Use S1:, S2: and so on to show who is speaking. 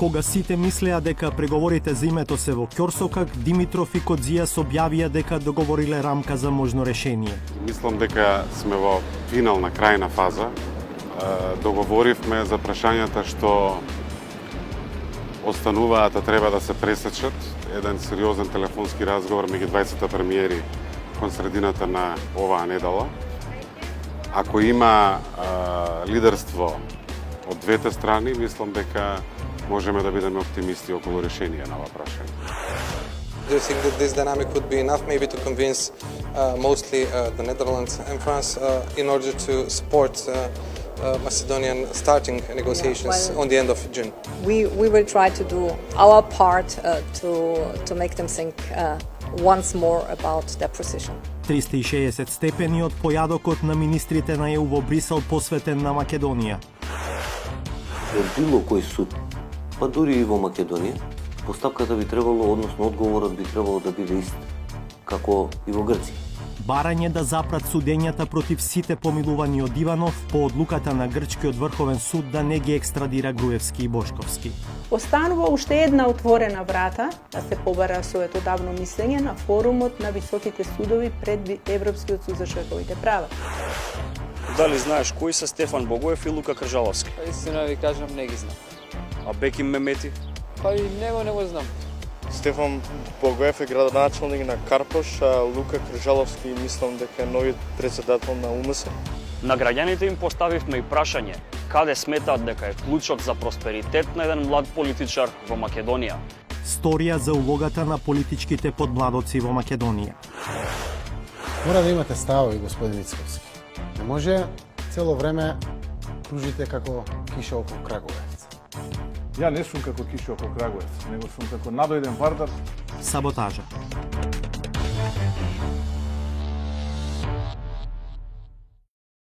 S1: Кога сите мислеа дека преговорите за името се во ќорсокак, Димитров и Кодзијас објавија дека договориле рамка за можно решение.
S2: Мислам дека сме во финална, крајна фаза. Договоривме за прашањата што остануваат, треба да се пресечат. Еден сериозен телефонски разговор меѓу двајцата премиери кон средината на оваа недела. Ако има лидерство од двете страни, мислам дека можеме да бидеме оптимисти околу решение на ова прашање.
S3: Do you think that this dynamic would be enough maybe to convince mostly the Netherlands and France in order to support Macedonian starting negotiations on the end of June?
S4: We will try to do our part to make them think once more about their position.
S1: 360 степени од појадокот на министрите на ЕУ во Брисел посветен на Македонија.
S5: Било кој суд, па дури и во Македонија, постапката би требало, односно одговорот би требало да биде ист, како и во Грција.
S1: Барање да запрат судењата против сите помилувани од Иванов по одлуката на Грчкиот врховен суд да не ги екстрадира Груевски и Бошковски.
S6: Останува уште една отворена врата да се побара советодавно мислење на форумот на високите судови пред Европскиот суд за човековите права.
S7: Дали знаеш кои се Стефан Богоев и Лука Кржаловски?
S8: Истина ви кажам, не ги знам.
S7: А Беким Мемети?
S8: Па и него не го знам.
S9: Стефан Богоев е градоначалник на Карпош, а Лука Кржаловски мислам дека е новиот председател на УМС.
S7: На граѓаните им поставивме и прашање каде сметаат дека е клучот за просперитет на еден млад политичар во Македонија.
S1: Сторија за улогата на политичките подмладоци во Македонија.
S10: Мора да имате ставови, господин Мицковски. Не може цело време кружите како киша околу Краговец.
S11: Ја не сум како киша околу Краговец, него сум како надојден вардар.
S1: Саботажа.